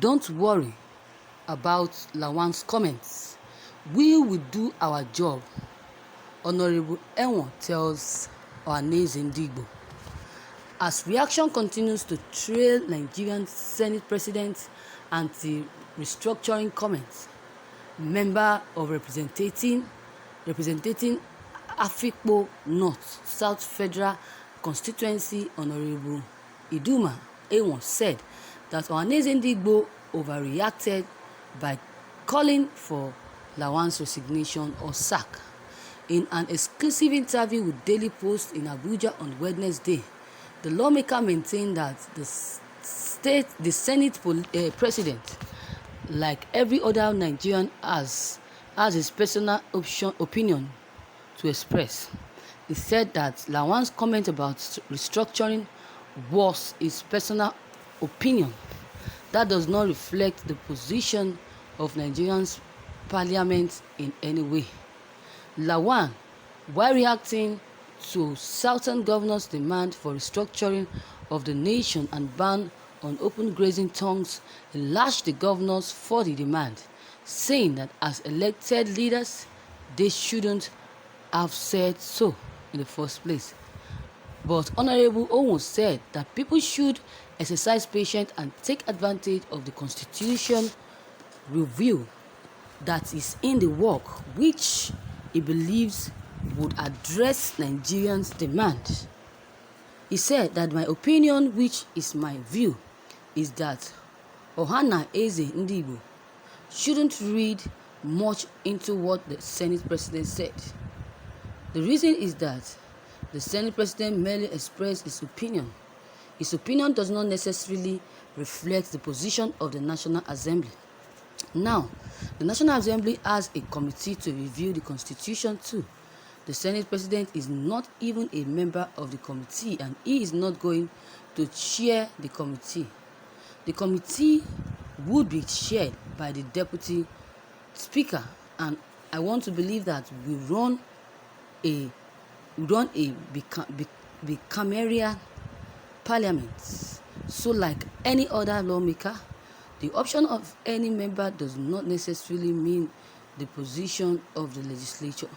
Don't worry about Lawans' comments. We will do our job, Honorable Ewon tells Ohanaeze. As reaction continues to trail Nigerian Senate President anti-restructuring comments, member of representing Afikpo North South Federal Constituency Honorable Ewon said that Ohanaeze overreacted by calling for Lawans' resignation or sack. In an exclusive interview with Daily Post in Abuja on Wednesday, the lawmaker maintained that the Senate president, like every other Nigerian, has his personal opinion to express. He said that Lawans' comment about restructuring was his personal opinion. That does not reflect the position of Nigerians' parliament in any way. Lawans, while reacting to Southern governors' demand for restructuring of the nation and ban on open grazing tongues, lashed the governors for the demand, saying that as elected leaders, they shouldn't have said so in the first place. But Honorable Ewon said that people should exercise patience and take advantage of the constitution review that is in the work, which he believes would address Nigerians' demand. He said that my opinion, which is my view, is that Ohanaeze shouldn't read much into what the Senate President said. The reason is that the Senate President merely expressed his opinion. His opinion does not necessarily reflect the position of the National Assembly. Now, the National Assembly has a committee to review the Constitution too. The Senate President is not even a member of the committee, and he is not going to chair the committee. The committee would be chaired by the Deputy Speaker, and I want to believe that we run a bicameral parliament. So like any other lawmaker, the option of any member does not necessarily mean the position of the legislature.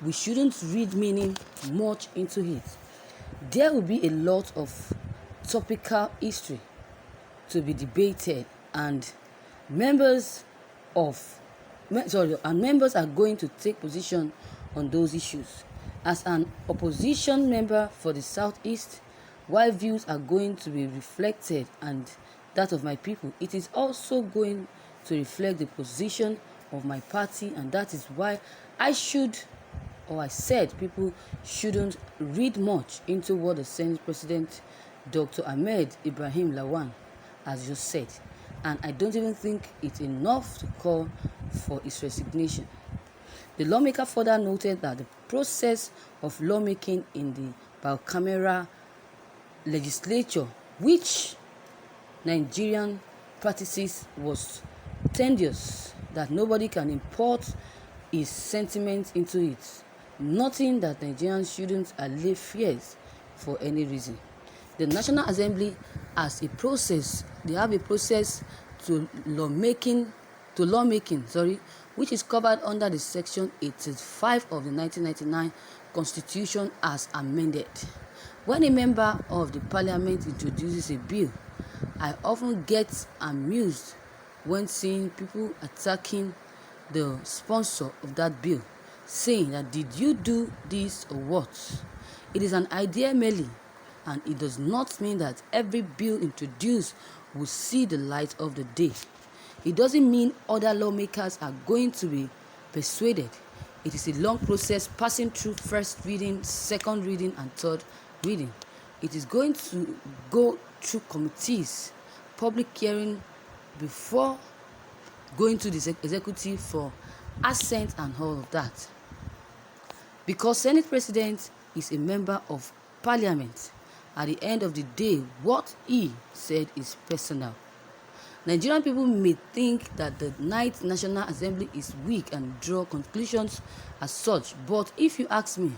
We shouldn't read meaning much into it. There will be a lot of topical history to be debated, and members are going to take position on those issues. As an opposition member for the Southeast, while views are going to be reflected and that of my people, it is also going to reflect the position of my party, and that is why I said people shouldn't read much into what the Senate President, Dr. Ahmed Ibrahim Lawans, has just said, and I don't even think it's enough to call for his resignation. The lawmaker further noted that the process of lawmaking in the bicameral legislature, which Nigerian practices, was tedious, that nobody can import his sentiments into it. Nothing that Nigerians shouldn't allay fears for any reason. The National Assembly has a process. They have a process to lawmaking, which is covered under the Section 85 of the 1999 Constitution as amended. When a member of the Parliament introduces a bill, I often get amused when seeing people attacking the sponsor of that bill, saying that did you do this or what? It is an idea merely, and it does not mean that every bill introduced will see the light of the day. It doesn't mean other lawmakers are going to be persuaded. It is a long process passing through first reading, second reading, and third reading. It is going to go through committees, public hearing, before going to the executive for assent and all of that. Because Senate President is a member of Parliament, at the end of the day, what he said is personal. Nigerian people may think that the Ninth National Assembly is weak and draw conclusions as such, but if you ask me,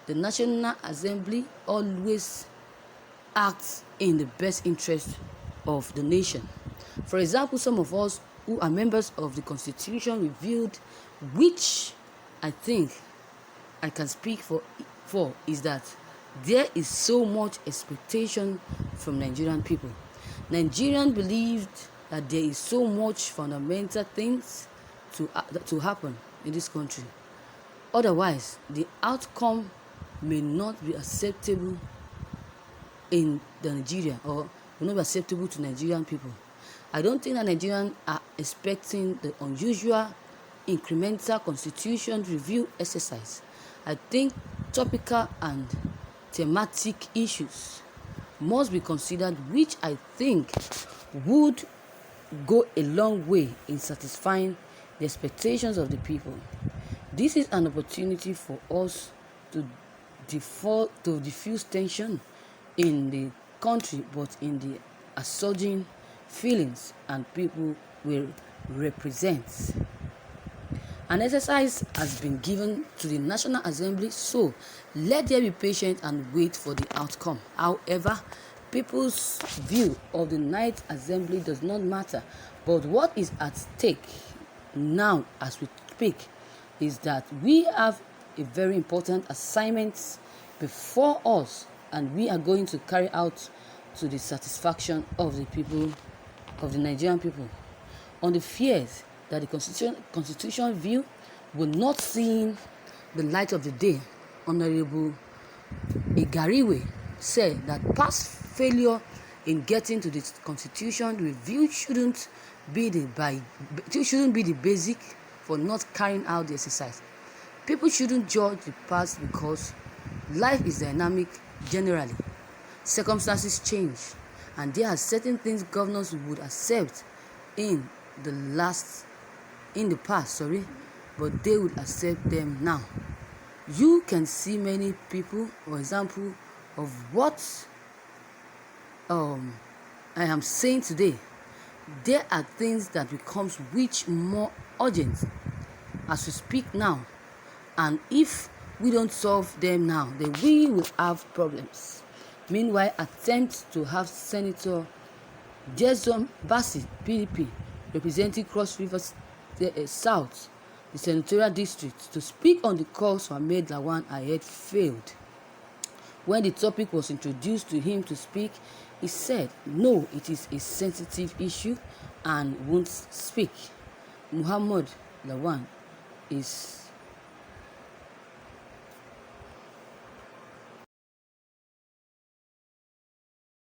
the National Assembly always acts in the best interest of the nation. For example, some of us who are members of the Constitution revealed, which I think I can speak for is that there is so much expectation from Nigerian people. Nigerians believed that there is so much fundamental things to happen in this country. Otherwise, the outcome may not be acceptable in Nigeria, or will not be acceptable to Nigerian people. I don't think that Nigerians are expecting the unusual incremental constitution review exercise. I think topical and thematic issues must be considered, which I think would go a long way in satisfying the expectations of the people. This is an opportunity for us to diffuse tension in the country, but in the assuaging feelings and people will represent. An exercise has been given to the National Assembly, so let there be patient and wait for the outcome. However, people's view of the Ninth Assembly does not matter, but what is at stake now as we speak is that we have a very important assignment before us, and we are going to carry out to the satisfaction of the people, of the Nigerian people. On the fears that the constitution view will not see the light of the day, Honorable Igariwe said that past failure in getting to the constitution review shouldn't be the basic for not carrying out the exercise. People shouldn't judge the past because life is dynamic generally. Circumstances change, and there are certain things governors would accept in the past, but they would accept them now. You can see many people, for example, of what I am saying today. There are things that becomes which more urgent as we speak now, and if we don't solve them now, then we will have problems. Meanwhile, attempts to have Senator Jason Bassey, PDP, representing Cross River South, the senatorial district, to speak on the calls for Ahmed Lawans ahead failed. When the topic was introduced to him to speak, he said, "No, it is a sensitive issue and won't speak." Muhammad Lawans is